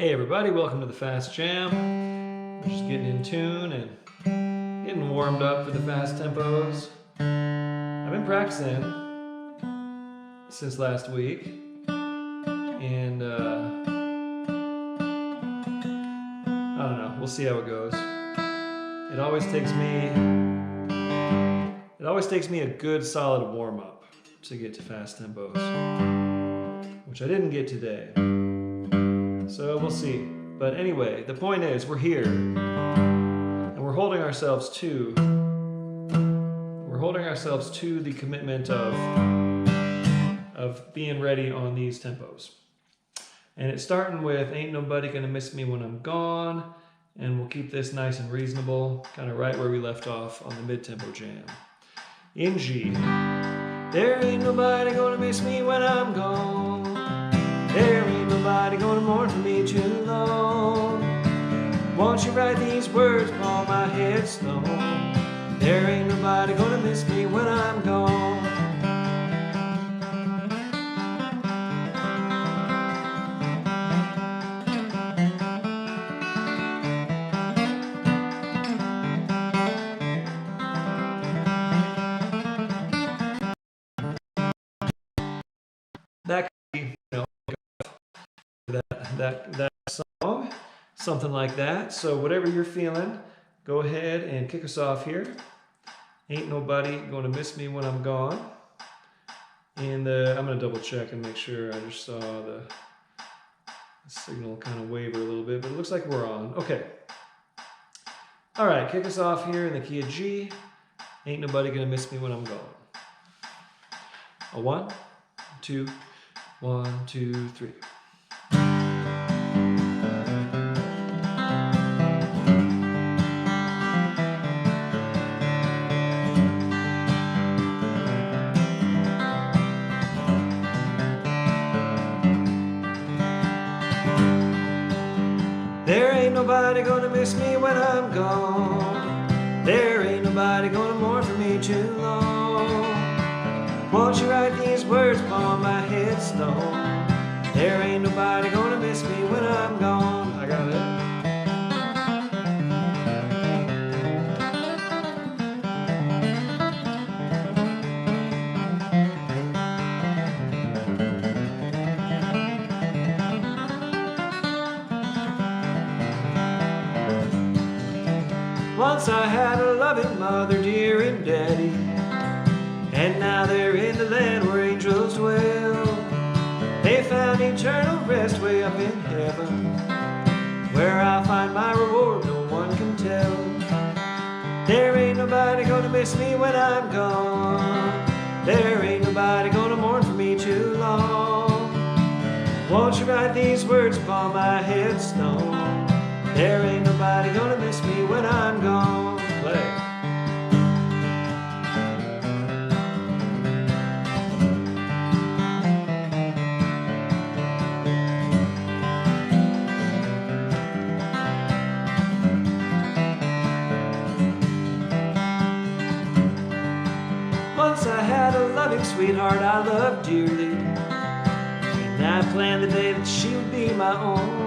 Hey everybody, welcome to the Fast Jam. We're just getting in tune and getting warmed up for the fast tempos. I've been practicing since last week, and I don't know, we'll see how it goes. It always takes me a good solid warm-up to get to fast tempos, which I didn't get today. So we'll see. But anyway, the point is we're here and we're holding ourselves to the commitment of being ready on these tempos. And it's starting with Ain't Nobody Gonna Miss Me When I'm Gone, and we'll keep this nice and reasonable, kind of right where we left off on the mid-tempo jam. In G. There ain't nobody gonna miss me when I'm gone. There ain't nobody gonna mourn for me too long. Won't you write these words upon my headstone? There ain't nobody gonna miss me when I'm gone. That could be, that song, something like that. So whatever you're feeling, go ahead and kick us off here. Ain't nobody gonna miss me when I'm gone. And I'm gonna double check and make sure. I just saw the signal kind of waver a little bit, but it looks like we're on. Okay. All right, kick us off here in the key of G. Ain't nobody gonna miss me when I'm gone. A 1, 2, 1, 2, 3. There ain't nobody gonna miss me when I'm gone. There ain't nobody gonna mourn for me too long. Won't you write these words upon my headstone? There ain't nobody gonna miss me when I'm gone. I got it. Once I had a loving mother, dear and daddy, and now they're in the land where angels dwell. They found eternal rest way up in heaven, where I'll find my reward no one can tell. There ain't nobody gonna miss me when I'm gone. There ain't nobody gonna mourn for me too long. Won't you write these words upon my headstone? There ain't nobody gonna miss me when I'm gone. Play. Once I had a loving sweetheart I loved dearly, and I planned the day that she would be my own.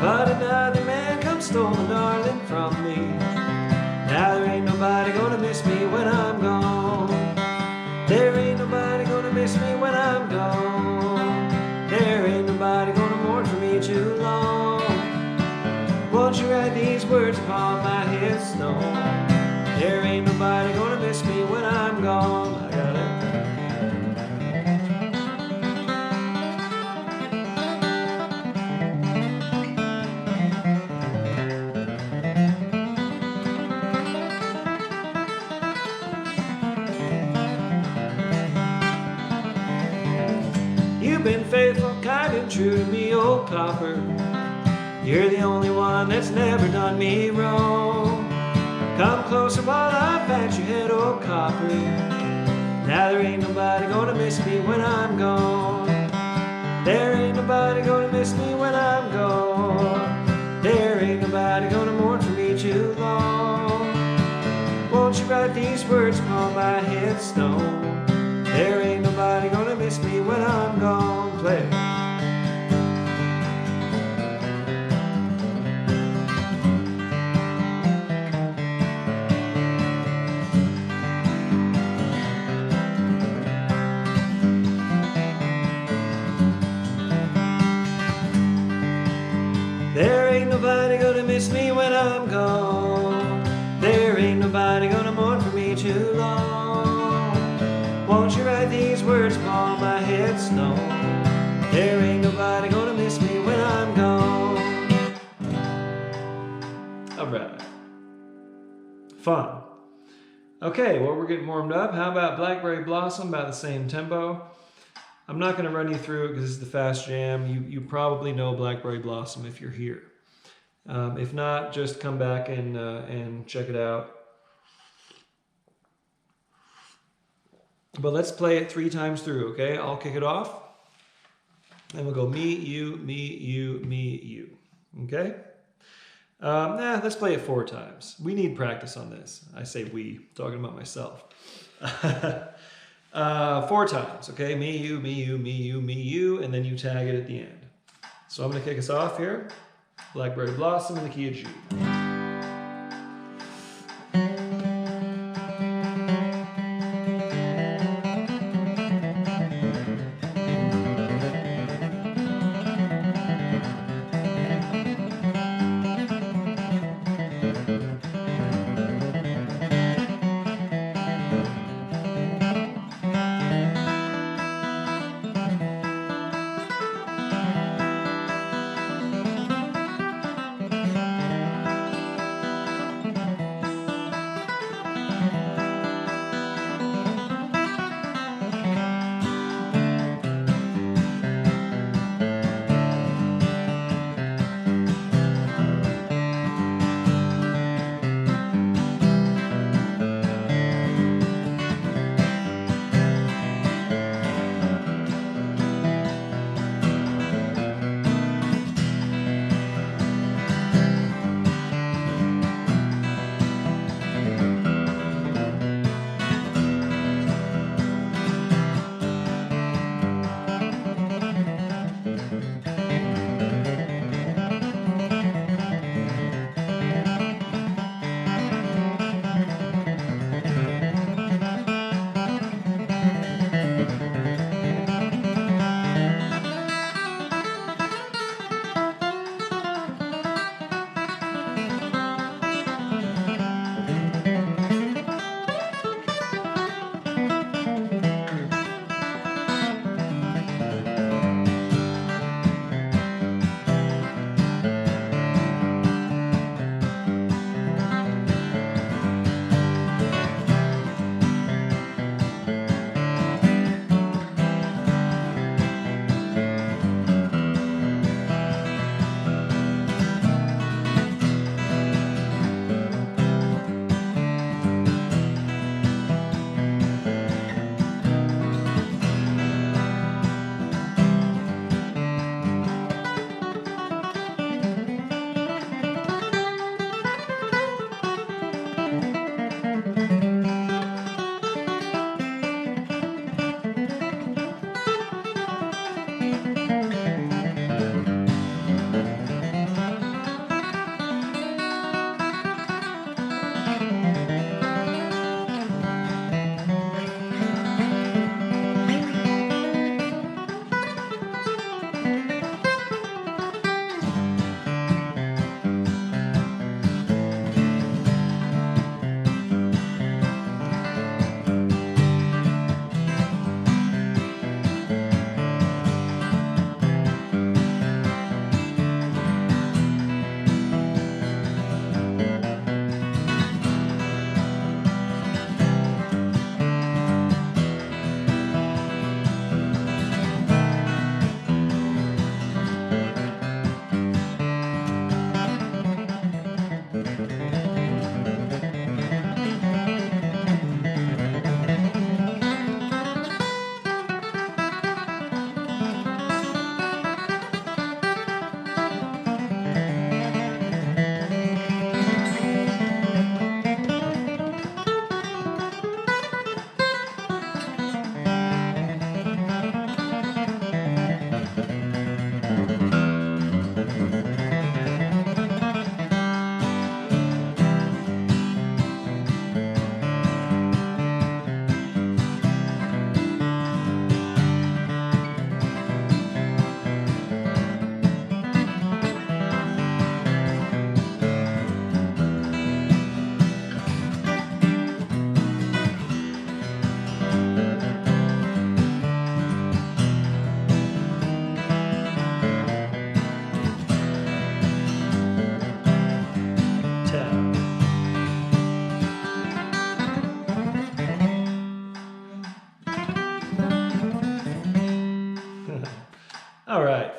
But another man come stole my darling from me. Now there ain't nobody gonna miss me when I'm gone. There ain't nobody gonna miss me when I'm gone. There ain't nobody gonna mourn for me too long. Won't you write these words upon my headstone? There ain't nobody gonna miss me when I'm gone. I got it. You've been faithful, kind and true to me, old copper. You're the only one that's never done me wrong. Come closer while I pat your head, old copper. Now there ain't nobody gonna miss me when I'm gone. There ain't nobody gonna miss me when I'm gone. There ain't nobody gonna mourn for me too long. Won't you write these words upon my headstone? There ain't nobody gonna miss me when I'm gone. Play. Won't you write these words upon my headstone? There ain't nobody gonna miss me when I'm gone. All right. Fun. Okay, well, we're getting warmed up. How about Blackberry Blossom, about the same tempo? I'm not going to run you through it because it's the fast jam. You probably know Blackberry Blossom if you're here. If not, just come back and check it out. But let's play it 3 times through, okay? I'll kick it off. And we'll go me, you, me, you, me, you. Okay? Let's play it 4 times. We need practice on this. I say we, talking about myself. 4 times, okay? Me, you, me, you, me, you, me, you, and then you tag it at the end. So I'm going to kick us off here. Blackberry Blossom in the key of G.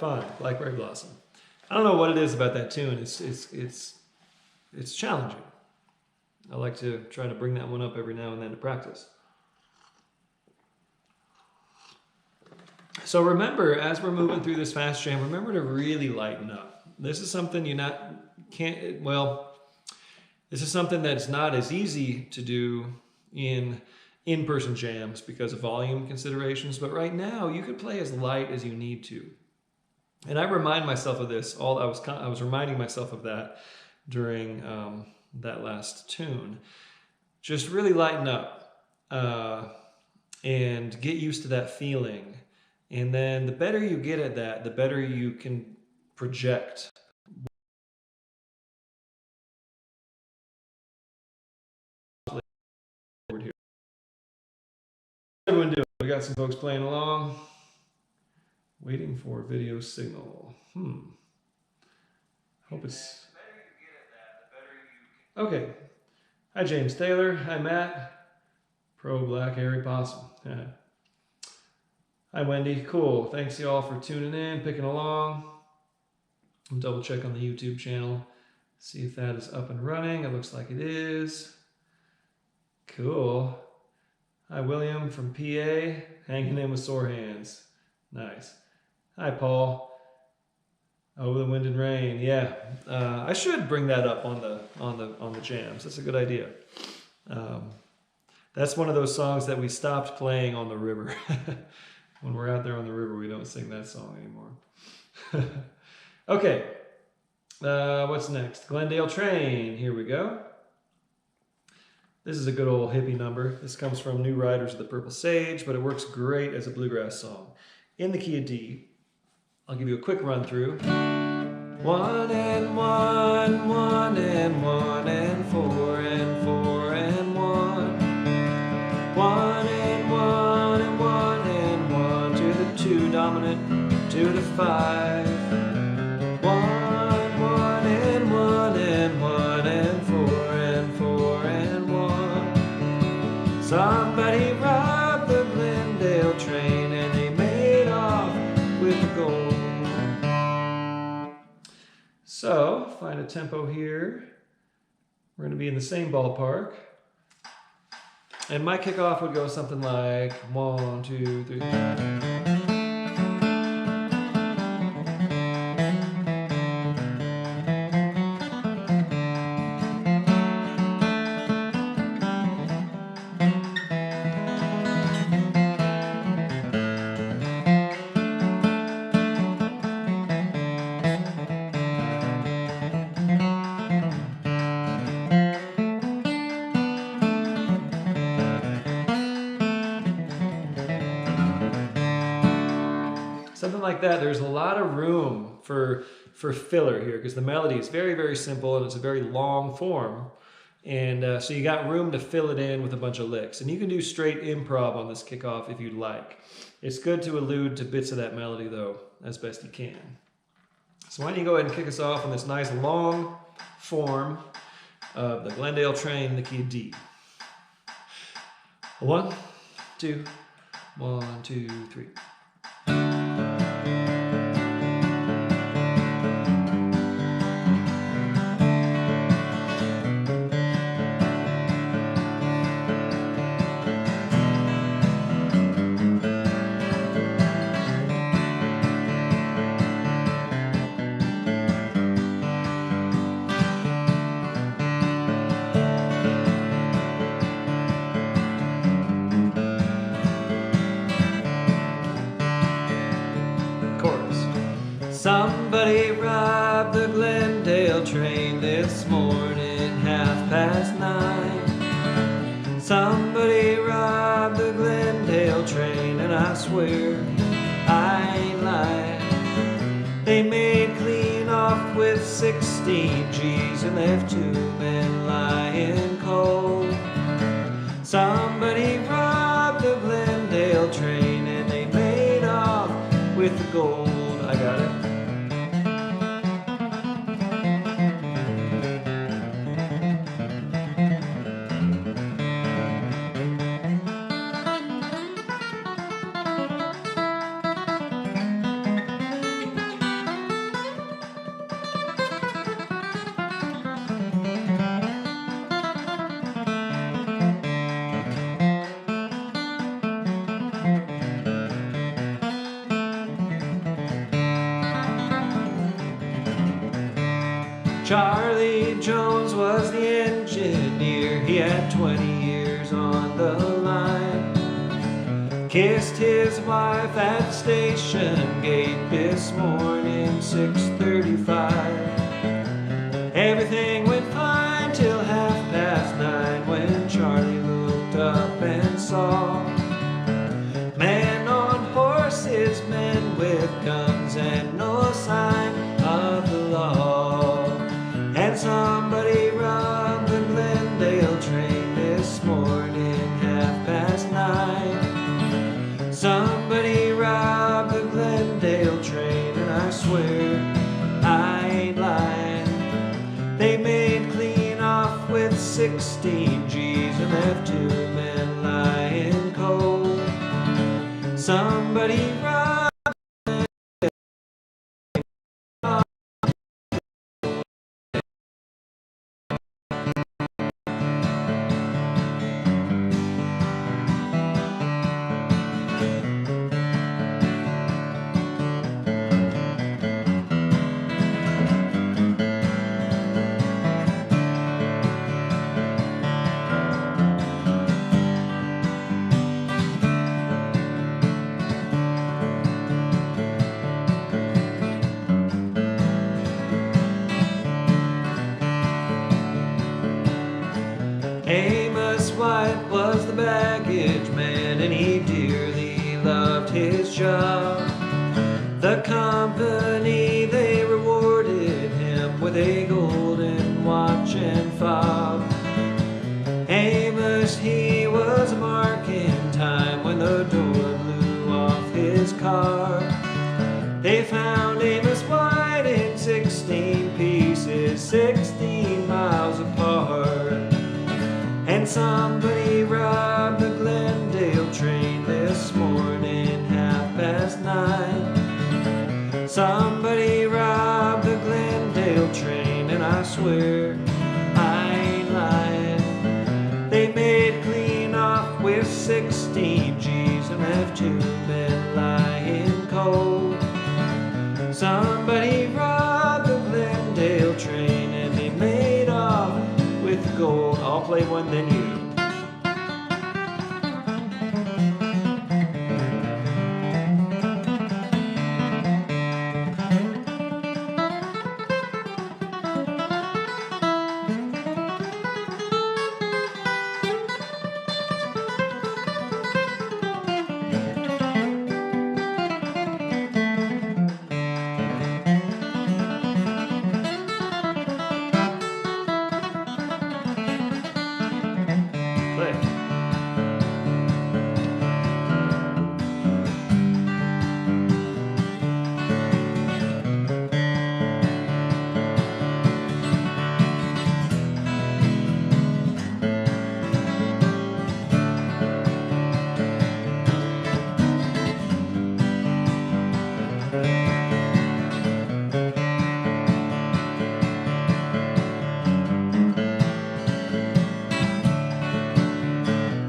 right, fine. Blackberry Blossom. I don't know what it is about that tune. It's challenging. I like to try to bring that one up every now and then to practice. So remember, as we're moving through this fast jam, remember to really lighten up. This is something this is something that's not as easy to do in in-person jams because of volume considerations, but right now you could play as light as you need to. And I remind myself of this, I was reminding myself of that during that last tune. Just really lighten up and get used to that feeling. And then the better you get at that, the better you can project. How's everyone doing? We got some folks playing along. Waiting for video signal. Hope it's... Okay. Hi, James Taylor. Hi, Matt. Pro Black Hairy Possum. Hi, Wendy. Cool. Thanks, y'all, for tuning in, picking along. I'll double check on the YouTube channel, see if that is up and running. It looks like it is. Cool. Hi, William from PA. Hanging in with sore hands. Nice. Hi, Paul. Over the wind and rain. Yeah, I should bring that up on the jams. That's a good idea. That's one of those songs that we stopped playing on the river. When we're out there on the river, we don't sing that song anymore. Okay, what's next? Glendale Train. Here we go. This is a good old hippie number. This comes from New Riders of the Purple Sage, but it works great as a bluegrass song. In the key of D. I'll give you a quick run through. 1 and 1, 1 and 1 and 4 and 4 and 1. 1 and 1 and 1 and 1 to the 2 dominant, 2 to 5. 1, 1 and 1 and 1 and 4 and 4 and 1. Somebody robbed the Glendale train and they made off with the gold. So, find a tempo here. We're going to be in the same ballpark. And my kickoff would go something like 1, 2, 3. Something like that. There's a lot of room for filler here because the melody is very, very simple and it's a very long form. And so you got room to fill it in with a bunch of licks. And you can do straight improv on this kickoff if you'd like. It's good to allude to bits of that melody, though, as best you can. So why don't you go ahead and kick us off in this nice long form of the Glendale Train in the key of D. 1, 2, 1, 2, 3. Somebody robbed the Glendale train this morning, 9:30. Somebody robbed the Glendale train, and I swear I ain't lying. They made clean off with 16 G's and left 2 men lying cold. Somebody robbed the Glendale train, and they made off with the gold. I got it. Charlie Jones was the engineer. He had 20 years on the line. Kissed his wife at the station gate this morning, 6:35. Everything went fine till 9:30 when Charlie looked up and saw men on horses, men with guns, and no sign of the law. And somebody robbed the Glendale train this morning, 9:30. Somebody robbed the Glendale train, and I swear I ain't lying. They made clean off with 16 G's and left 2 men lying cold. Somebody robbed Amos White was the baggage man, and he dearly loved his job. The company, they rewarded him with a golden watch and fob. Amos, he was marking time when the door blew off his car. They found Amos White in 16 pieces, 16 miles apart. And somebody robbed the Glendale train this morning, 9:30. Somebody robbed the Glendale train, and I swear I ain't lying. They made clean off with 16 G's and left 2 men lying cold. Somebody robbed the Glendale train, and they made off with gold. I'll play one, then you.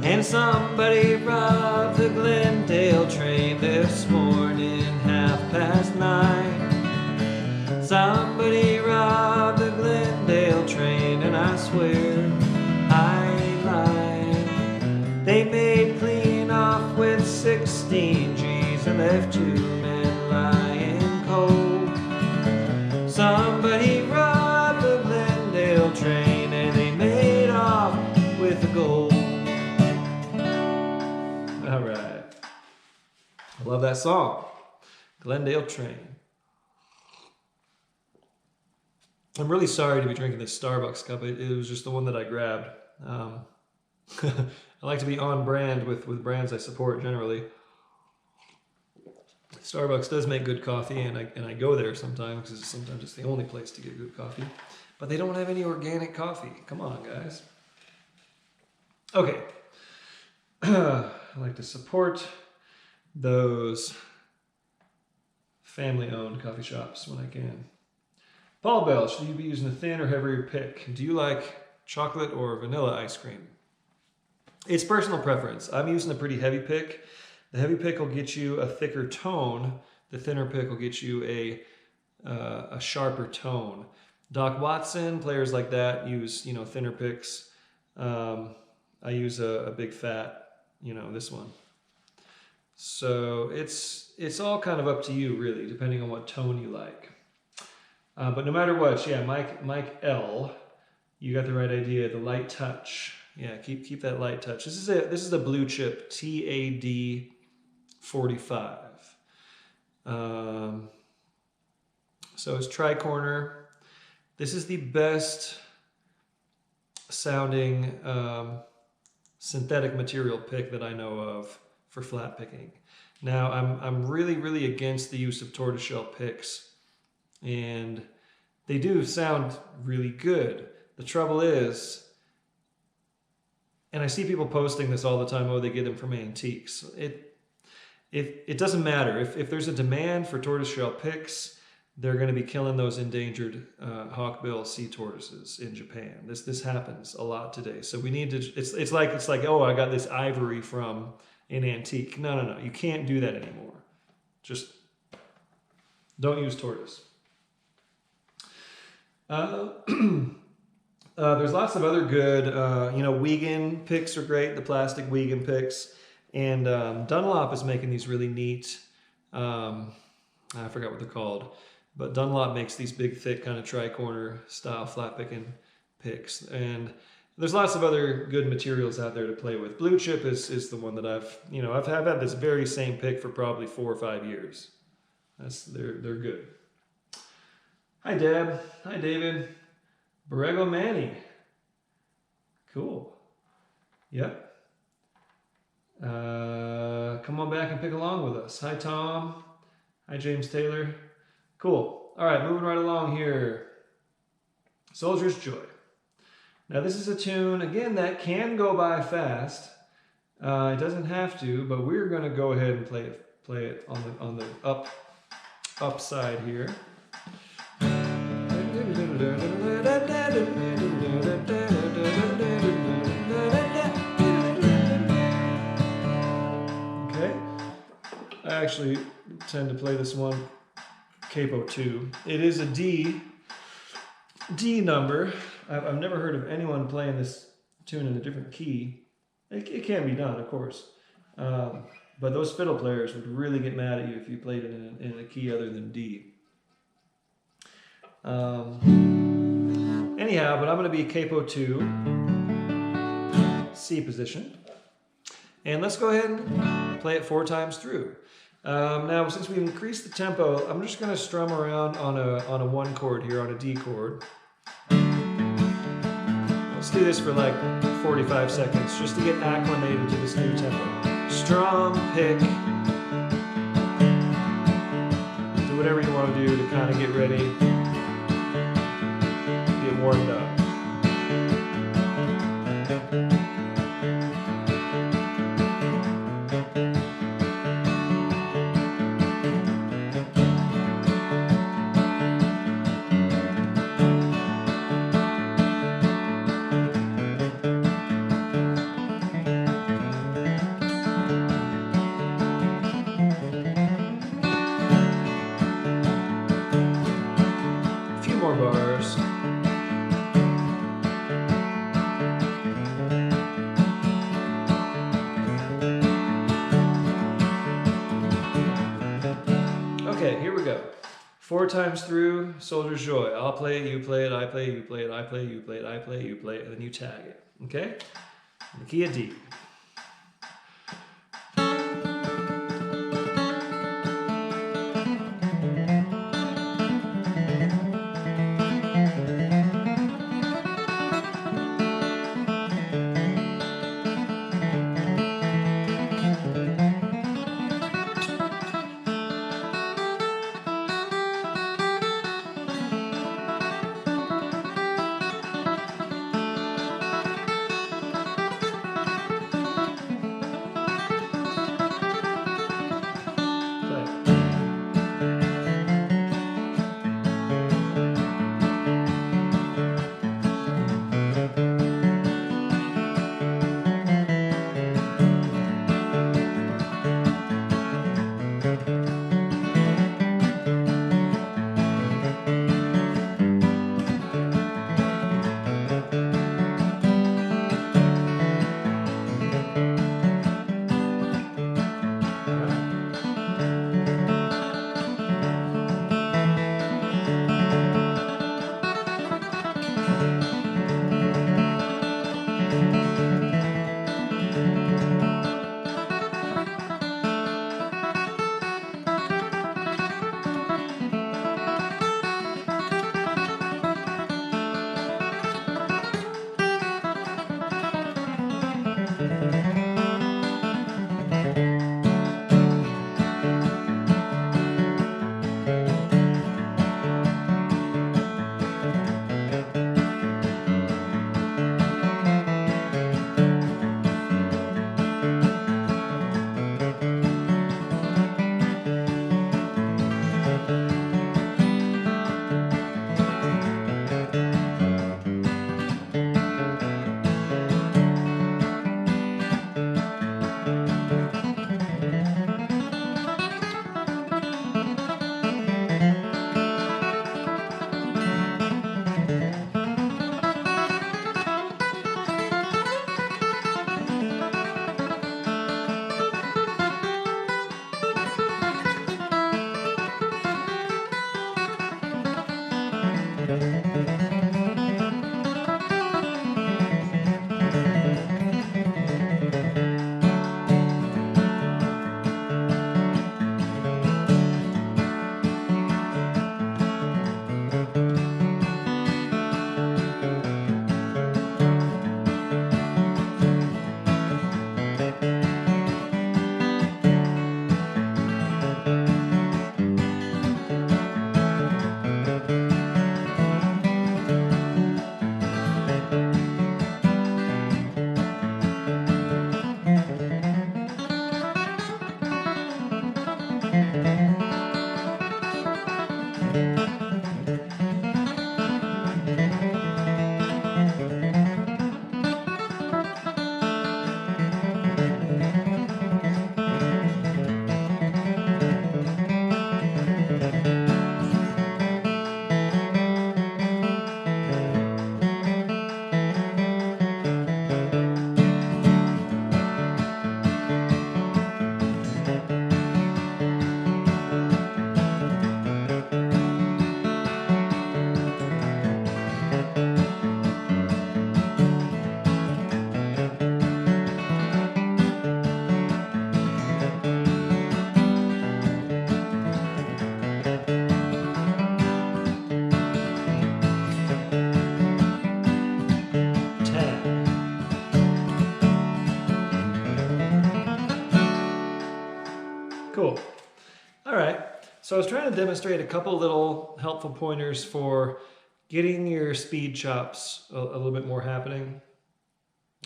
And somebody robbed the Glendale train this morning, 9:30. Somebody robbed the Glendale train, and I swear I ain't lying. They made clean off with 16 G's and left 2 men lying cold. Somebody robbed the Glendale train, and they made off with the gold. All right. I love that song, Glendale Train. I'm really sorry to be drinking this Starbucks cup. It was just the one that I grabbed. I like to be on brand with brands I support generally. Starbucks does make good coffee, and I go there sometimes because sometimes it's the only place to get good coffee. But they don't have any organic coffee. Come on, guys. Okay. I like to support those family-owned coffee shops when I can. Paul Bell, should you be using a thin or heavier pick? Do you like chocolate or vanilla ice cream? It's personal preference. I'm using a pretty heavy pick. The heavy pick will get you a thicker tone. The thinner pick will get you a sharper tone. Doc Watson, players like that use, thinner picks. I use a big fat, this one. So it's all kind of up to you, really, depending on what tone you like. But no matter what, yeah, Mike L, you got the right idea. The light touch, yeah, keep that light touch. This is a blue chip TAD 45. So it's tri-corner. This is the best sounding synthetic material pick that I know of for flat picking. Now I'm really against the use of tortoiseshell picks, and they do sound really good. The trouble is, and I see people posting this all the time, oh, they get them from antiques. It doesn't matter. If there's a demand for tortoiseshell picks, they're going to be killing those endangered hawkbill sea tortoises in Japan. This happens a lot today. So we need to. It's like oh, I got this ivory from an antique. No. You can't do that anymore. Just don't use tortoise. There's lots of other good. Wiegand picks are great. The plastic Wiegand picks, and Dunlop is making these really neat. I forgot what they're called. But Dunlop makes these big, thick, kind of tri-corner style flat picking picks. And there's lots of other good materials out there to play with. Blue chip is the one that I've had this very same pick for probably 4 or 5 years. They're good. Hi, Deb. Hi, David. Borrego Manny. Cool. Yep. Come on back and pick along with us. Hi, Tom. Hi, James Taylor. Cool. All right, moving right along here. Soldier's Joy. Now this is a tune, again, that can go by fast. It doesn't have to, but we're going to go ahead and play it on the upside here. Okay. I actually tend to play this one capo 2. It is a D number. I've never heard of anyone playing this tune in a different key. It can be done, of course. But those fiddle players would really get mad at you if you played it in a key other than D. Anyhow, but I'm going to be capo 2, C position. And let's go ahead and play it 4 times through. Now, since we've increased the tempo, I'm just going to strum around on a 1 chord here, on a D chord. Let's do this for like 45 seconds, just to get acclimated to this new tempo. Strum, pick, do whatever you want to do to kind of get ready, get warmed up. Okay, here we go. 4 times through, Soldier's Joy. I'll play it, you play it, I play it, you play it, I play it, you play it, I play it, you play it, and then you tag it. Okay? In the key of D. Cool. All right. So I was trying to demonstrate a couple little helpful pointers for getting your speed chops a little bit more happening.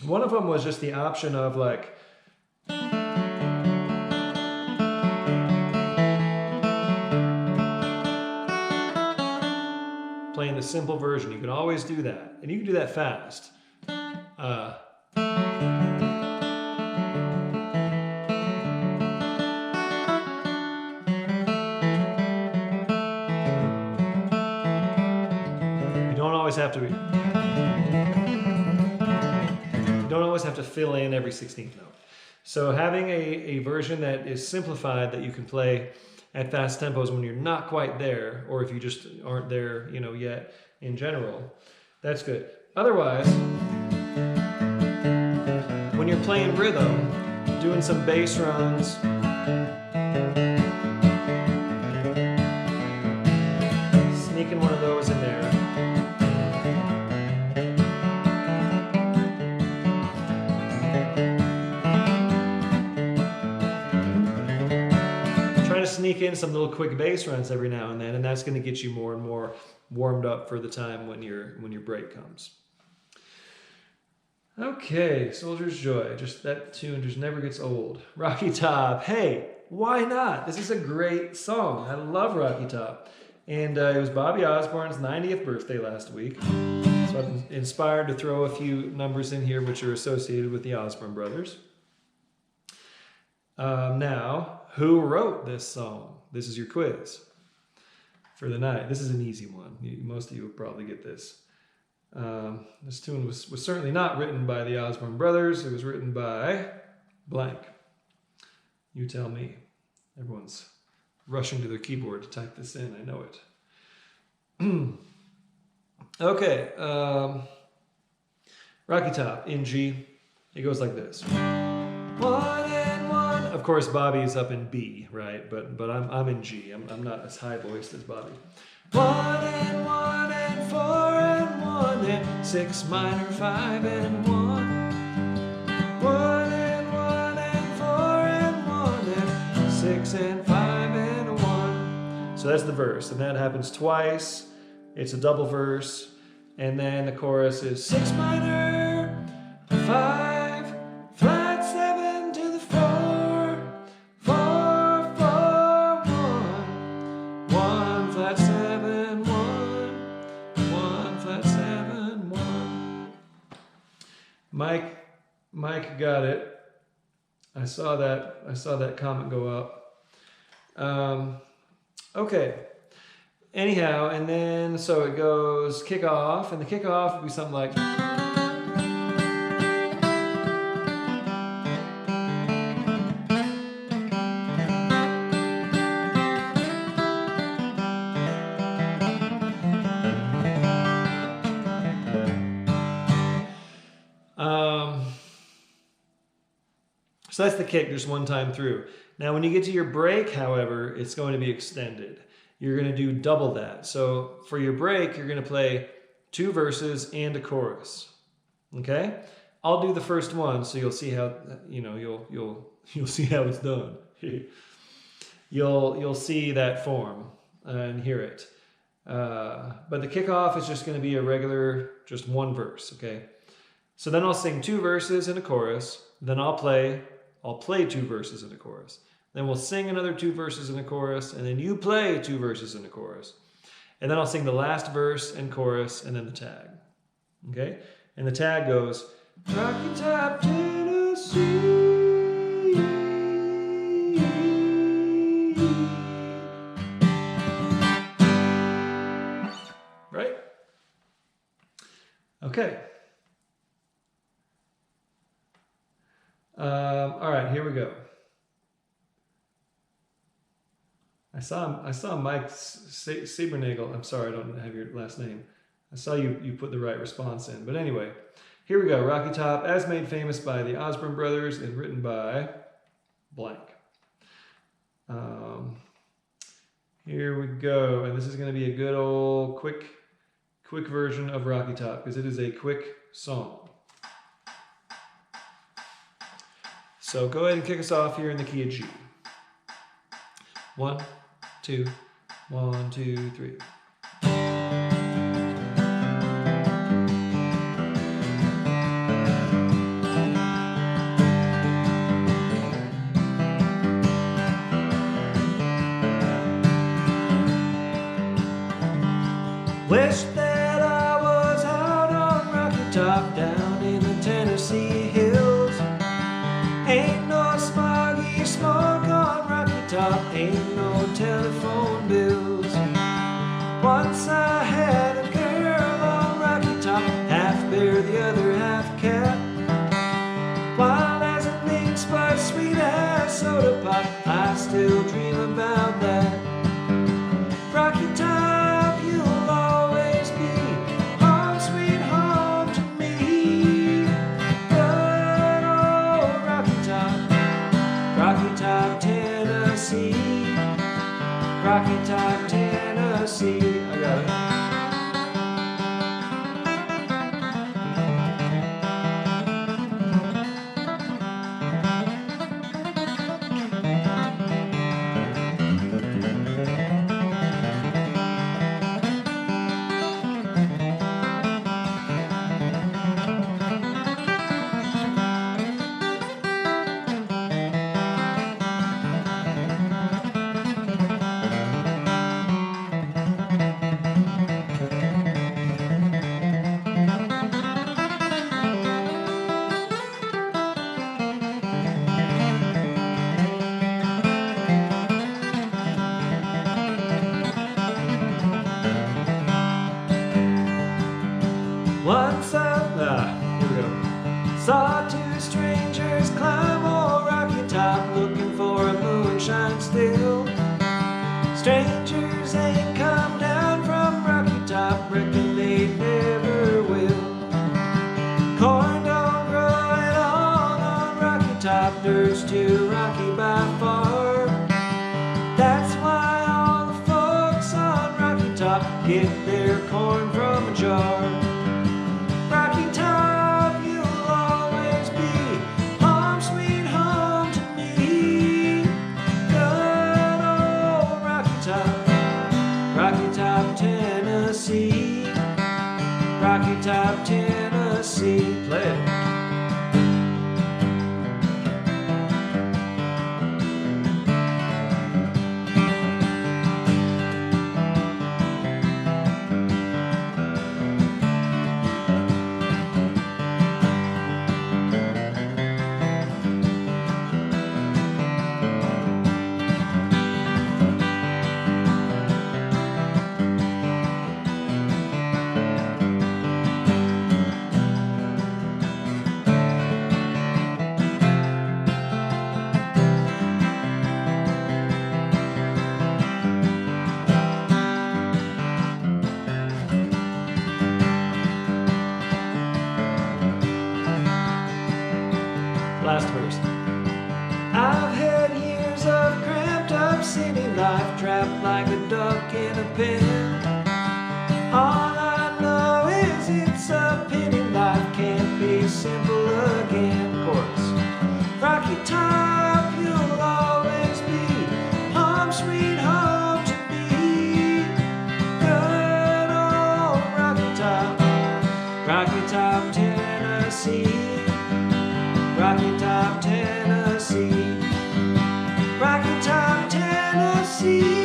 One of them was just the option of like playing the simple version. You can always do that, and you can do that fast. You don't always have to fill in every 16th note. So having a version that is simplified that you can play at fast tempos when you're not quite there, or if you just aren't there, yet in general, that's good. Otherwise, when you're playing rhythm, doing some bass runs, sneaking one of those in there. Sneak in some little quick bass runs every now and then, and that's going to get you more and more warmed up for the time when your break comes. Okay, Soldier's Joy. Just that tune just never gets old. Rocky Top. Hey, why not? This is a great song. I love Rocky Top. And it was Bobby Osborne's 90th birthday last week. So I'm inspired to throw a few numbers in here which are associated with the Osborne brothers. Now, who wrote this song? This is your quiz for the night. This is an easy one. Most of you will probably get this. This tune was certainly not written by the Osborne brothers. It was written by blank. You tell me. Everyone's rushing to their keyboard to type this in. I know it. Okay. Rocky Top in G. It goes like this. 1 and 1. Of course, Bobby's up in B, right? But I'm in G. I'm not as high voiced as Bobby. 1 and 1 and 4 and 1 and 6 minor 5 and 1. 1 and 1 and 4 and 1 and 6 and 5 and 1. So that's the verse, and that happens twice. It's a double verse, and then the chorus is 6 minor 5. Mike got it. I saw that comment go up. Okay. Anyhow, and then so it goes kickoff, and the kickoff would be something like. So that's the kick, just one time through. Now when you get to your break, however, it's going to be extended. You're going to do double that. So for your break, you're going to play 2 verses and a chorus. Okay? I'll do the first one, so you'll see how you'll see how it's done. You'll see that form and hear it. But the kickoff is just going to be a regular, just one verse. Okay? So then I'll sing 2 verses and a chorus. Then I'll play 2 verses and a chorus. Then we'll sing another 2 verses and a chorus, and then you play 2 verses and a chorus. And then I'll sing the last verse and chorus, and then the tag. Okay? And the tag goes, Rocky Top, Tennessee. Right? Okay. All right, here we go. I saw Mike Siebernagel. I'm sorry, I don't have your last name. I saw you put the right response in. But anyway, here we go. Rocky Top, as made famous by the Osborne brothers and written by blank. Here we go. And this is going to be a good old quick version of Rocky Top because it is a quick song. So go ahead and kick us off here in the key of G. 1, 2, 1, 2, 3. Wish that I was out on Rocky Top down in the Tennessee hills. Ain't no smoggy smoke on Rocky Top, ain't no telephone bills. Once I had a girl on Rocky Top, half bear, the other half cat. Wild as a lynx, but sweet as soda pop, I still dream about that. Rocky Top, you'll always be home, sweet home to me. Good old Rocky Top, Tennessee. Rocky Top, Tennessee. I got it. Once here we go. Saw two strangers climb old Rocky Top, looking for a moonshine still. Strangers ain't come down from Rocky Top, reckon they never will. Corn don't grow at all on Rocky Top, dirt's too rocky by far. That's why all the folks on Rocky Top get their corn from a jar. Rocky Top, you'll always be home, sweet home to me. Good old Rocky Top, Tennessee. Rocky Top, Tennessee. Play it. Last verse. I've had years of cramped up city life, trapped like a duck in a pen. All I know is it's a pity life can't be simple again. Chorus. Rocky Top, you'll always be home, sweet home to me. Good old Rocky Top, Tennessee. Rocky Top, Tennessee. Rocky Top, Tennessee.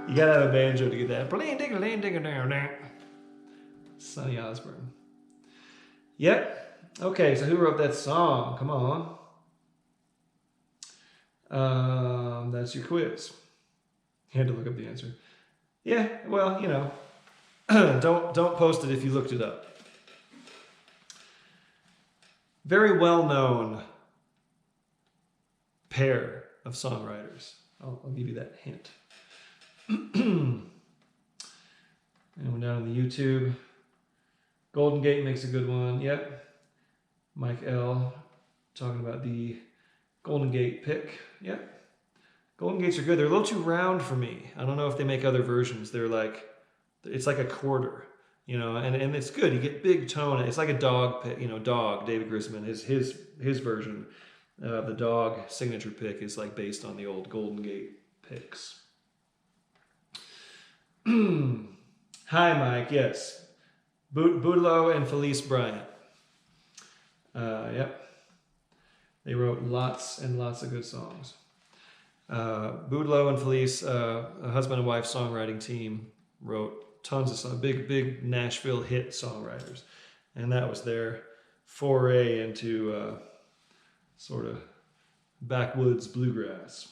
You gotta have a banjo to get that. Sonny Osborne. Yep. Okay, so who wrote that song? Come on. That's your quiz. You had to look up the answer. Yeah, well, you know, don't post it if you looked it up. Very well-known pair of songwriters. I'll give you that hint. And we're down on the YouTube. Golden Gate makes a good one. Yep. Mike L. talking about the Golden Gate pick. Yep. Golden Gates are good. They're a little too round for me. I don't know if they make other versions. They're like, it's like a quarter. you know, and it's good. You get big tone. It's like a dog pick, you know, Dog, David Grisman, his version of the Dog signature pick is like based on the old Golden Gate picks. Hi, Mike. Yes. Boudleaux and Felice Bryant. Yep. They wrote lots and lots of good songs. Boudleaux and Felice, a husband and wife songwriting team, wrote tons of songs, big Nashville hit songwriters. And that was their foray into sort of backwoods bluegrass.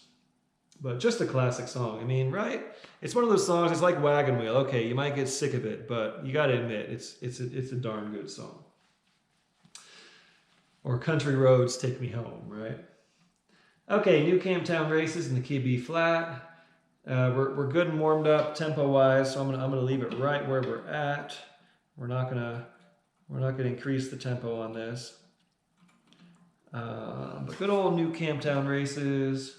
But just a classic song. I mean, right? It's one of those songs, it's like Wagon Wheel. Okay, you might get sick of it, but you got to admit, it's a darn good song. Or Country Roads Take Me Home, right? Okay, new Camptown Races in the key B flat. We're good and warmed up tempo-wise, so I'm gonna leave it right where we're at. We're not gonna increase the tempo on this. But good old new Camptown Races.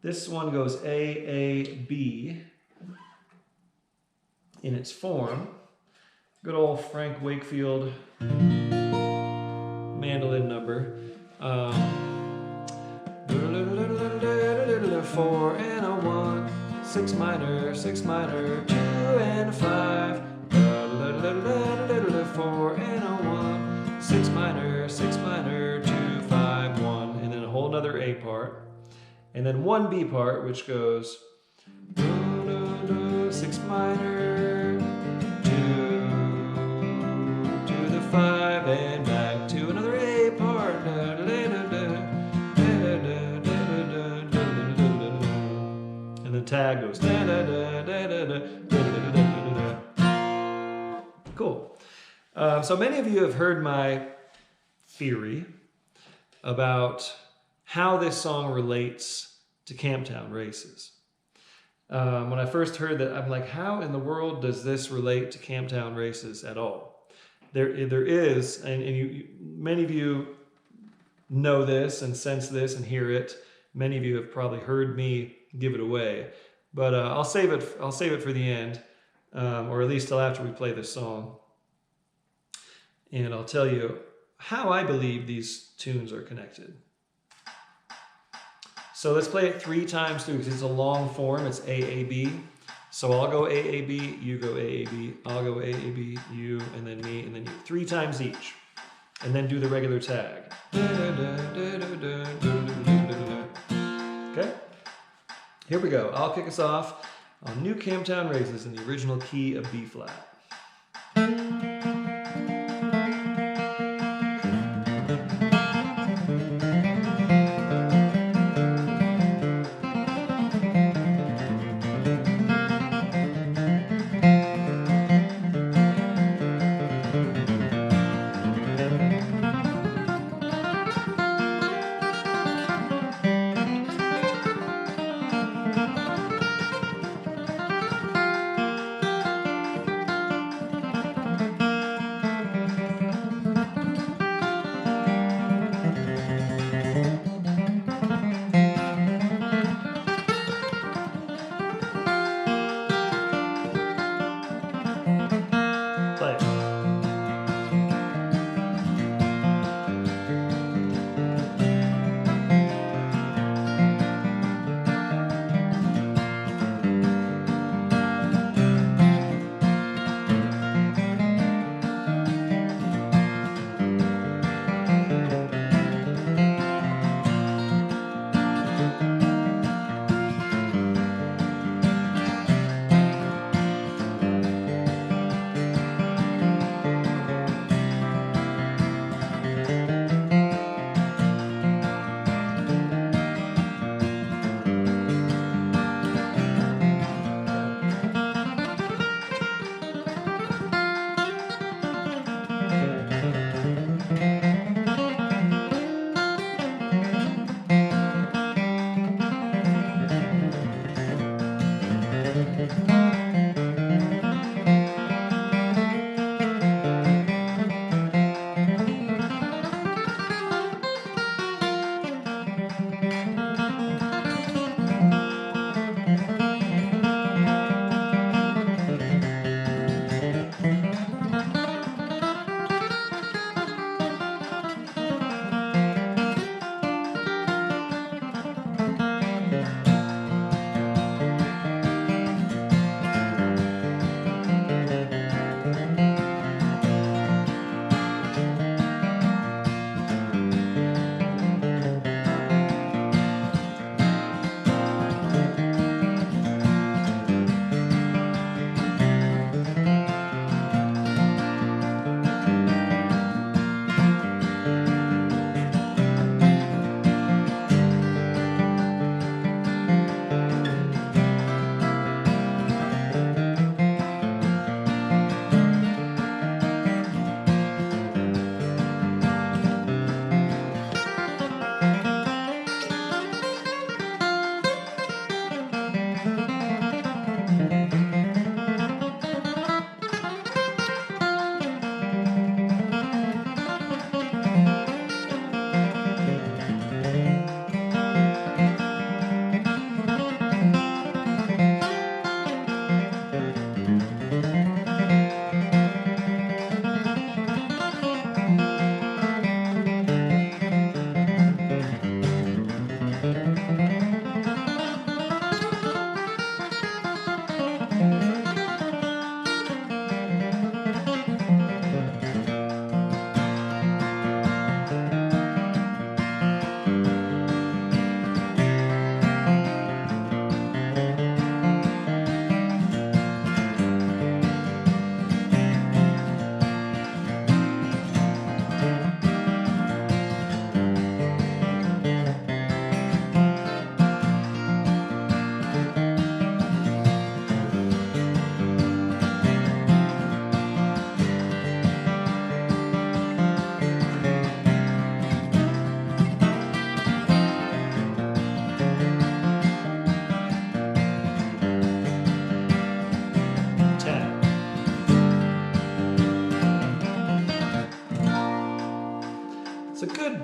This one goes A-A-B in its form. Good old Frank Wakefield mandolin number. 4 and a 1, 6 minor, 6 minor, 2 and a 5. 4 and a 1, 6 minor, 6 minor, 2, 5, 1. And then a whole nother A part. And then one B part, which goes 6 minor, 2 to the 5, and back to another A part. And the tag goes Cool. So many of you have heard my theory about how this song relates to Camptown Races. When I first heard that, I'm like, how in the world does this relate to Camptown Races at all? There is, and many of you know this and sense this and hear it. Many of you have probably heard me give it away, but I'll save it for the end, or at least till after we play this song, and I'll tell you how I believe these tunes are connected. So let's play it 3 times through because it's a long form. It's A-A-B. So I'll go A-A-B, you go A-A-B, I'll go A-A-B, you, and then me, and then you. 3 times each. And then do the regular tag. Okay? Here we go. I'll kick us off on New Camptown Races in the original key of B flat.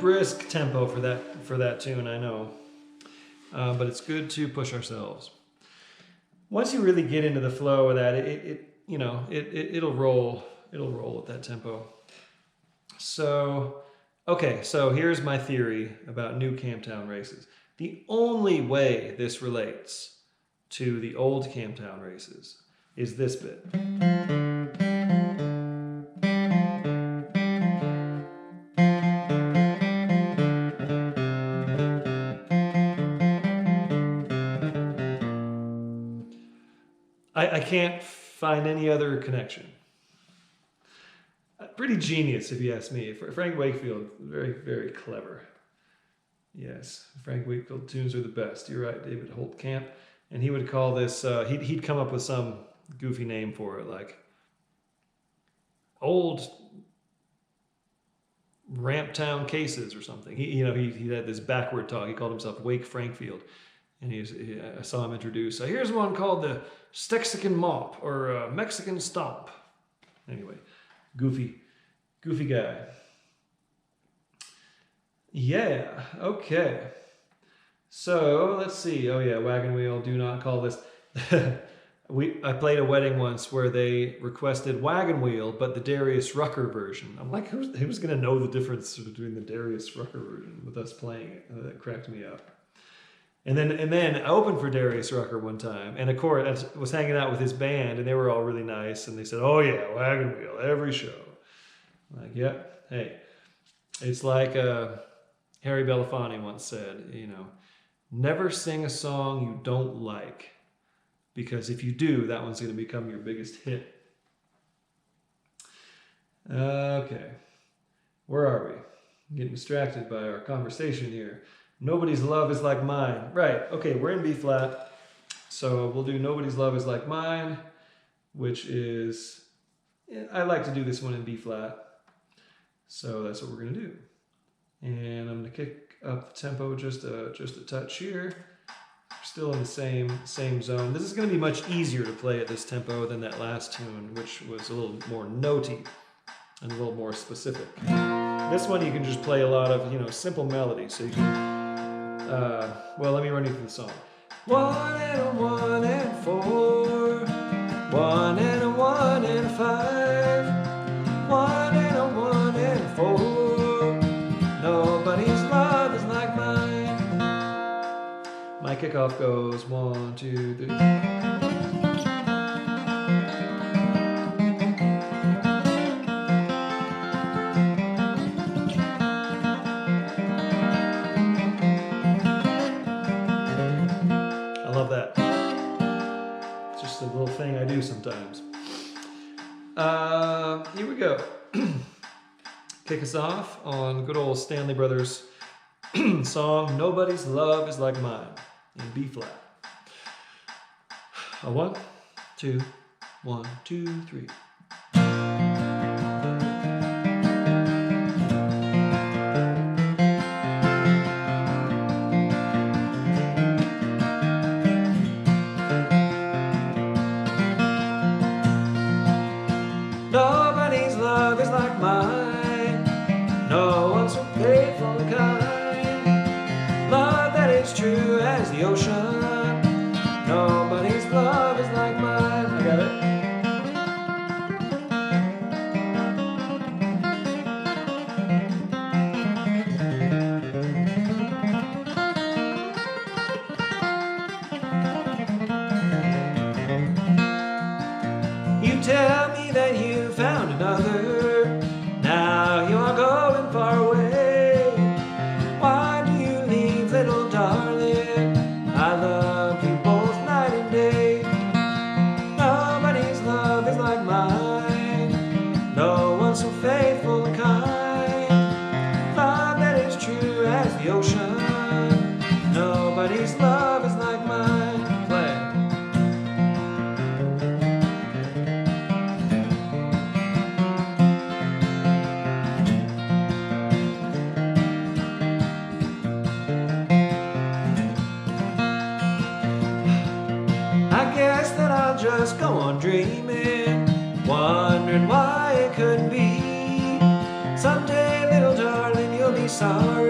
brisk tempo for that tune, I know. But it's good to push ourselves. Once you really get into the flow of that, it'll roll. It'll roll at that tempo. So, okay, so here's my theory about new Camptown Races. The only way this relates to the old Camptown Races is this bit. I can't find any other connection. Pretty genius, if you ask me. Frank Wakefield, very, very clever. Yes, Frank Wakefield tunes are the best. You're right, David Holt Camp. And he would call this, he'd come up with some goofy name for it, like Old Ramptown Cases or something. He had this backward talk. He called himself Wake Frankfield. And I saw him introduce, here's one called the Stexican Mop or Mexican Stomp. Anyway, goofy guy. Yeah, okay. So let's see. Oh yeah, Wagon Wheel, do not call this. I played a wedding once where they requested Wagon Wheel, but the Darius Rucker version. I'm like, who's going to know the difference between the Darius Rucker version with us playing it? That cracked me up. And then I opened for Darius Rucker one time, and of course I was hanging out with his band, and they were all really nice, and they said, "Oh yeah, Wagon Wheel every show." I'm like, yep. Hey, it's like Harry Belafonte once said, never sing a song you don't like, because if you do, that one's going to become your biggest hit. Okay, where are we? I'm getting distracted by our conversation here. Nobody's Love Is Like Mine. Right, okay, we're in B flat. So we'll do Nobody's Love Is Like Mine, which is, I like to do this one in B flat. So that's what we're gonna do. And I'm gonna kick up the tempo just a touch here. Still in the same zone. This is gonna be much easier to play at this tempo than that last tune, which was a little more notey and a little more specific. This one you can just play a lot of, simple melodies. So you can, well, let me run you through the song. 1 and a 1 and 4, 1 and a 1 and 5, 1 and a 1 and 4. Nobody's love is like mine. My kickoff goes 1, 2, 3. Thing I do sometimes. Here we go. Kick us off on good old Stanley Brothers song Nobody's Love Is Like Mine in B flat. 1, 2, 1, 2, 3. Nobody's love is like mine. No one's so faithful and kind. Love that is true as the ocean. Nobody's love is like mine. I got it. You tell me that you found another. Now you are going far away. Why do you leave, little darling? I love you both night and day. Nobody's love is like mine. No one's so faithful and kind. Love that is true as the ocean. Nobody's love is like mine. Play. Just go on dreaming, wondering why it couldn't be. Someday, little darling, you'll be sorry.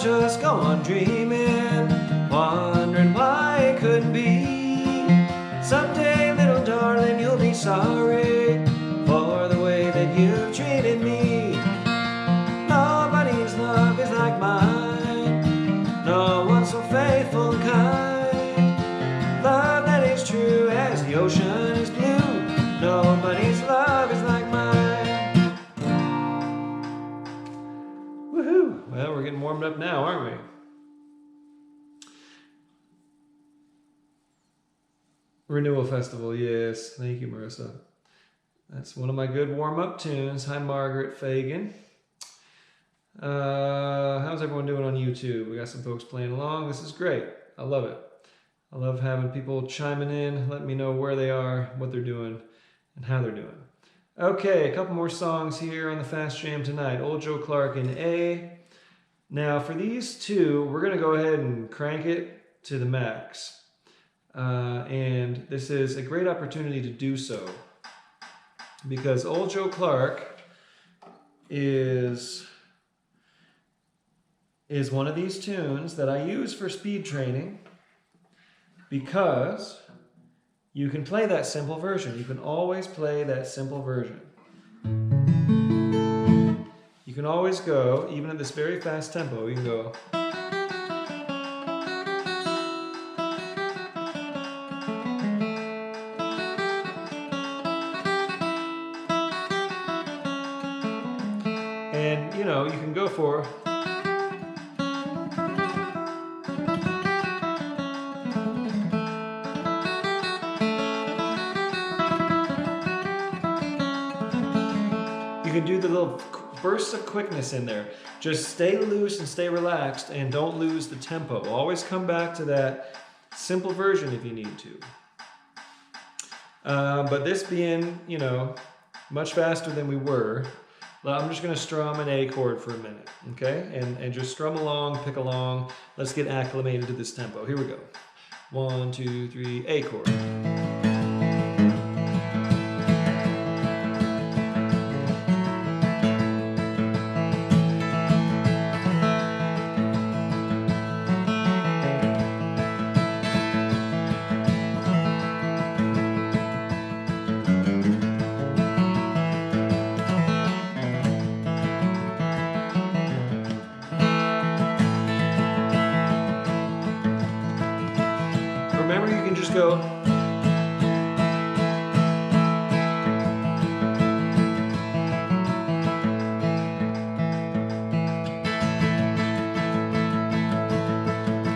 just go on dreaming, wondering why it couldn't be. Someday, little darling, you'll be sorry for the way that you've treated me. Nobody's love is like mine, no one so faithful and kind. Love that is true as the ocean is blue, nobody's love is like mine. Woohoo! Well, we're getting warmed up now, aren't we? Renewal Festival, yes. Thank you, Marissa. That's one of my good warm-up tunes. Hi, Margaret Fagan. How's everyone doing on YouTube? We got some folks playing along. This is great. I love it. I love having people chiming in, letting me know where they are, what they're doing, and how they're doing. Okay, a couple more songs here on the Fast Jam tonight. Old Joe Clark in A. Now, for these two, we're going to go ahead and crank it to the max. And this is a great opportunity to do so because Old Joe Clark is one of these tunes that I use for speed training because you can play that simple version. You can always play that simple version. You can always go, even at this very fast tempo, you can go. And, you know, you can go for... You can do the little bursts of quickness in there. Just stay loose and stay relaxed and don't lose the tempo. Always come back to that simple version if you need to. But this being, you know, much faster than we were, I'm just going to strum an A chord for a minute, okay? And just strum along, pick along. Let's get acclimated to this tempo. Here we go. 1, 2, 3, A chord. Remember, you can just go.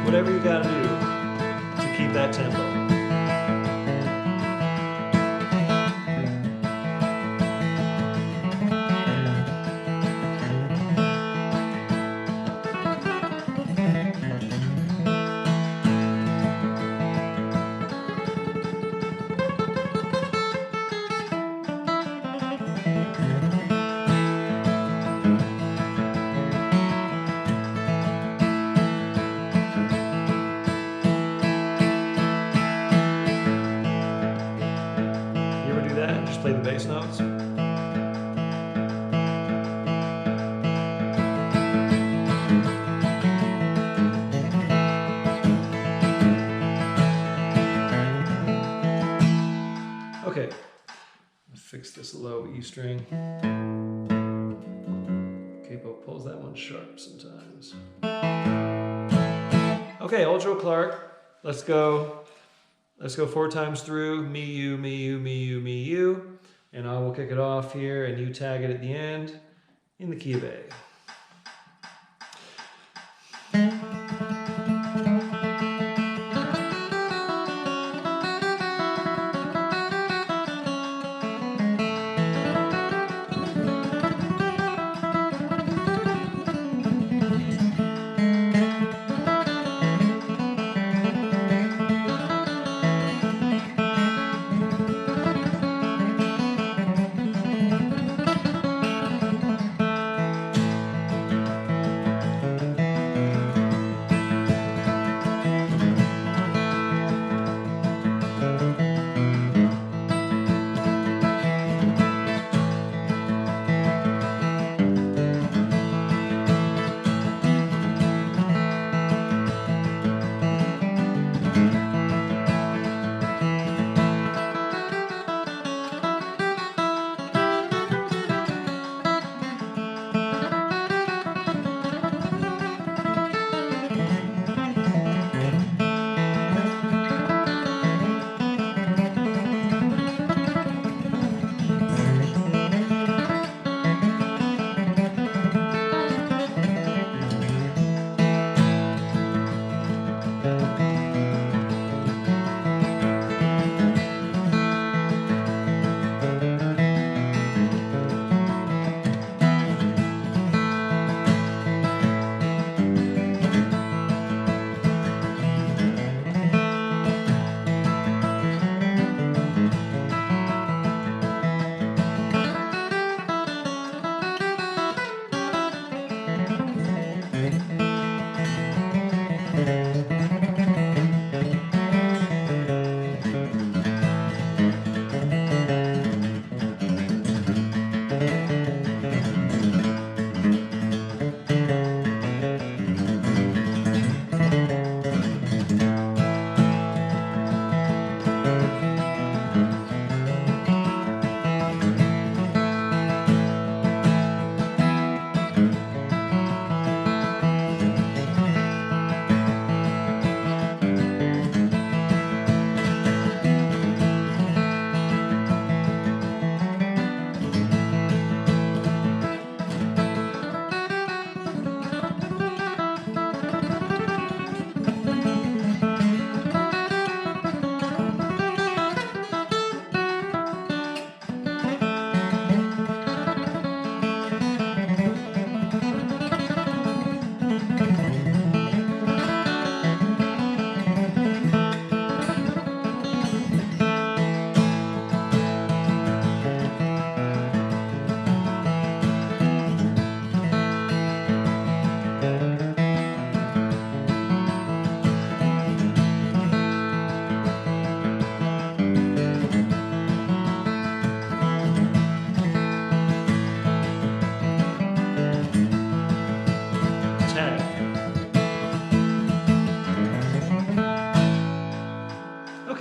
Whatever you gotta do to keep that tempo. Play the bass notes. Okay, fix this low E string. Capo pulls that one sharp sometimes. Okay, Old Joe Clark. Let's go 4 times through. Me, you, me, you, me, you, me, you. And I will kick it off here, and you tag it at the end in the key of A.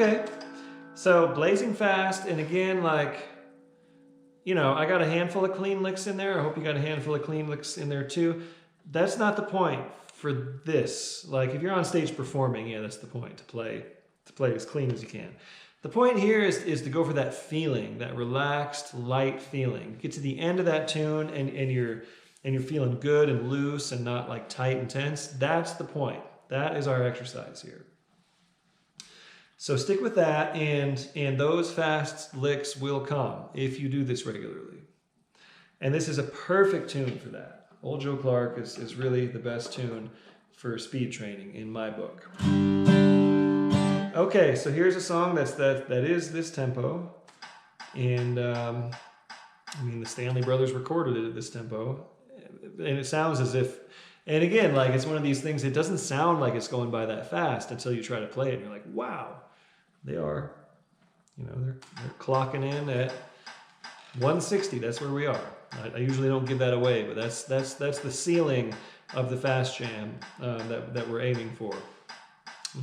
Okay, so blazing fast, and again, like, you know, I got a handful of clean licks in there. I hope you got a handful of clean licks in there too. That's not the point for this. Like, if you're on stage performing, yeah, that's the point, to play as clean as you can. The point here is to go for that feeling, that relaxed, light feeling. Get to the end of that tune and you're feeling good and loose and not like tight and tense. That's the point. That is our exercise here. So stick with that, and those fast licks will come if you do this regularly. And this is a perfect tune for that. Old Joe Clark is really the best tune for speed training in my book. Okay, so here's a song that is this tempo, and I mean, the Stanley Brothers recorded it at this tempo, and it sounds as if, and again, like, it's one of these things, it doesn't sound like it's going by that fast until you try to play it, and you're like, wow, they are, you know, they're clocking in at 160, that's where we are. I usually don't give that away, but that's the ceiling of the fast jam that we're aiming for.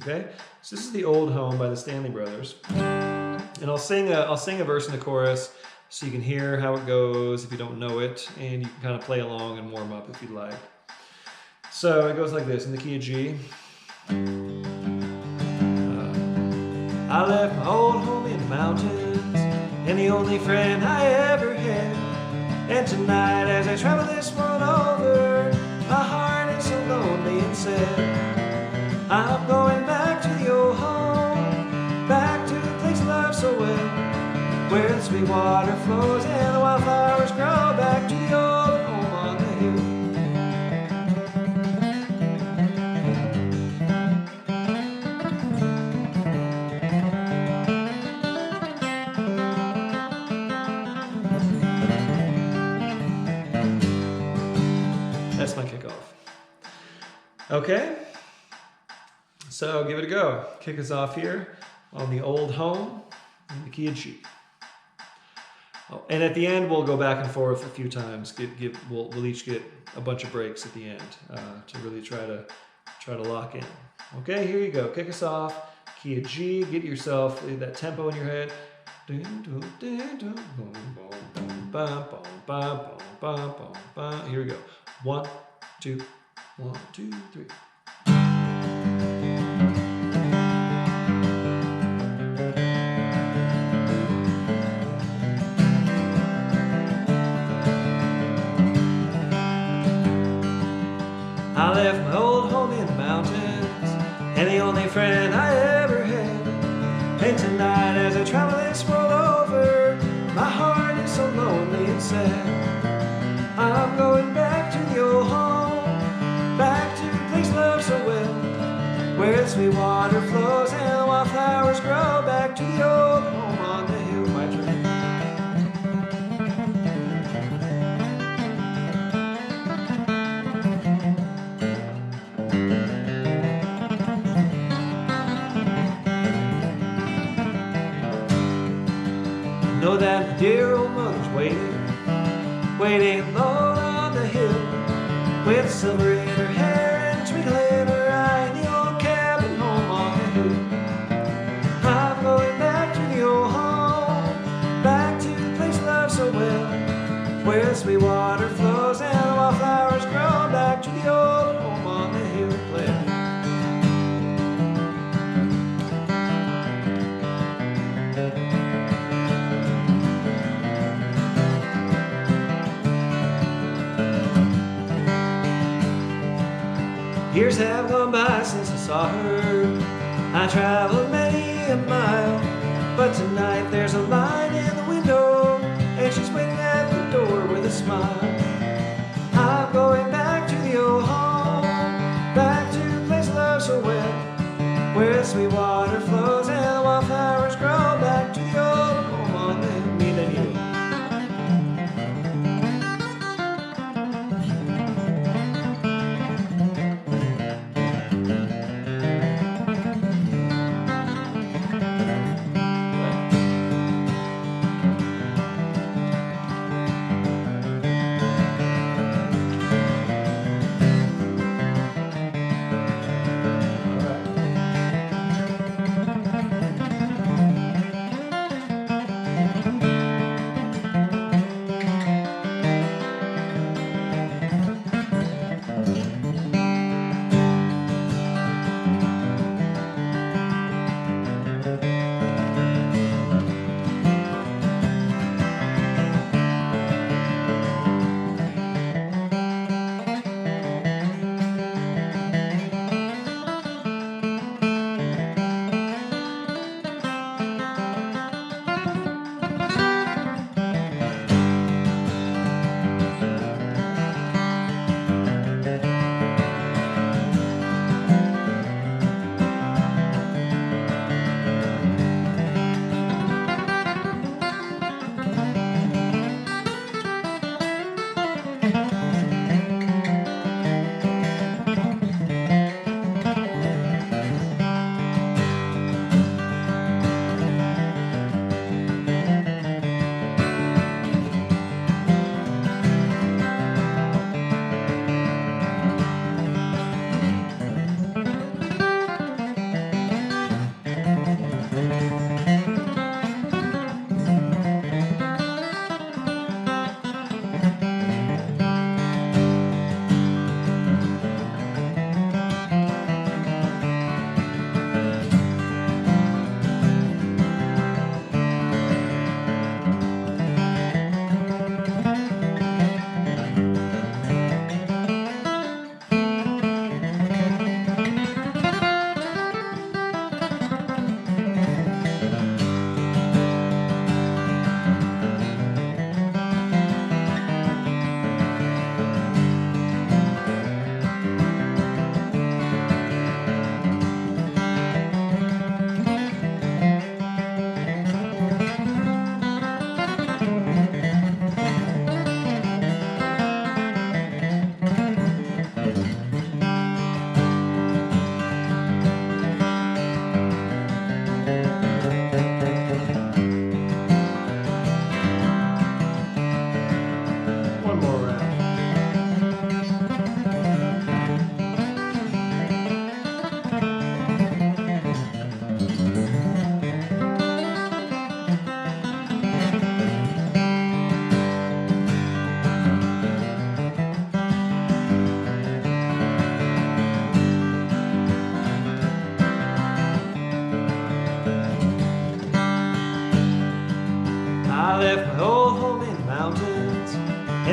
Okay, so this is the Old Home by the Stanley Brothers, and I'll sing a verse and a chorus so you can hear how it goes if you don't know it, and you can kind of play along and warm up if you'd like. So it goes like this in the key of G. I left my old home in the mountains, and the only friend I ever had. And tonight, as I travel this world over, my heart is so lonely and sad. I'm going back to the old home, back to the place I love so well, where the sweet water flows and the wildflowers grow, back to the old home on the hill. That's my kickoff. Okay. So give it a go. Kick us off here on the Old Home in the key of G. Oh, and at the end, we'll go back and forth a few times. We'll each get a bunch of breaks at the end to really try to lock in. Okay, here you go. Kick us off. Key of G. Get yourself that tempo in your head. Here we go. 1, 2, 1, 2, 3. I left my old home in the mountains, and the only friend I ever had. And tonight, as I travel this world over, my heart is so lonely and sad. I'm going back to the old home, back to the place I love so well, where the sweet water flows and the wildflowers grow, back to the old home on the hill. My turn. Know that my dear old mother's waiting low on the hill, with silver in her hair and a twinkle in her eye, in the old cabin home on the hill. I'm going back to the old home, back to the place I love so well, where the sweet water flows and the wildflowers grow, back to the old home on the hill. Play it. Years have gone by since I saw her. I traveled many a mile, but tonight there's a light in the window, and she's waiting at the door with a smile. I'm going back to the old home, back to the place I love so well, where the sweet water flows and the wildflowers grow, back to the old home on the hill. Me and you.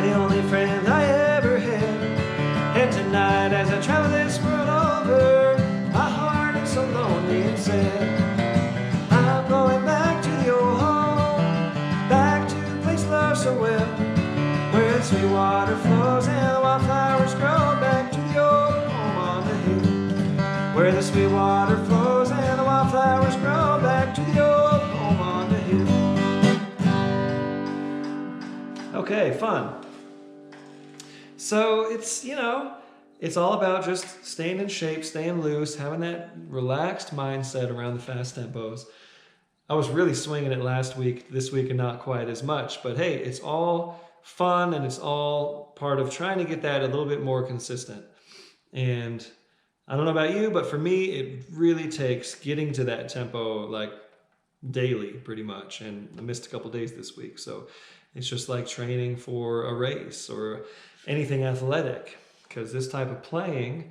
the only friend I ever had. And tonight as I travel this world over, my heart is so lonely and sad. I'm going back to the old home, back to the place loved so well, where the sweet water flows and the wildflowers grow. Back to the old home on the hill, where the sweet water flows and the wildflowers grow. Back to the old home on the hill. Okay, fun. So it's, you know, it's all about just staying in shape, staying loose, having that relaxed mindset around the fast tempos. I was really swinging it last week, this week and not quite as much, but hey, it's all fun and it's all part of trying to get that a little bit more consistent. And I don't know about you, but for me, it really takes getting to that tempo like daily pretty much. And I missed a couple days this week. So it's just like training for a race or anything athletic, because this type of playing,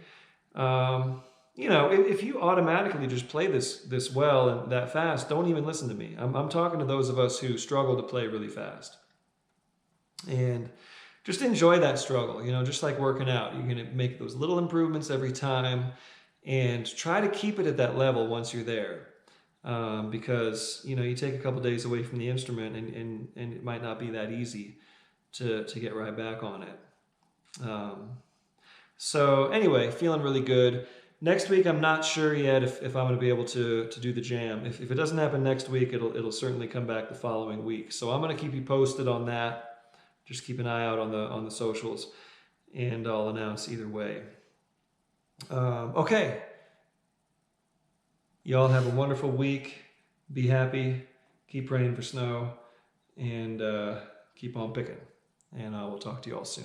you know, if you automatically just play this well and that fast, don't even listen to me. I'm talking to those of us who struggle to play really fast. And just enjoy that struggle, you know, just like working out. You're going to make those little improvements every time and try to keep it at that level once you're there. Because, you know, you take a couple days away from the instrument and it might not be that easy to get right back on it. So anyway, feeling really good. Next week, I'm not sure yet if I'm going to be able to do the jam. If it doesn't happen next week, it'll certainly come back the following week. So I'm going to keep you posted on that. Just keep an eye out on the socials, and I'll announce either way. Okay. Y'all have a wonderful week. Be happy. Keep praying for snow, and keep on picking. And I will talk to you all soon.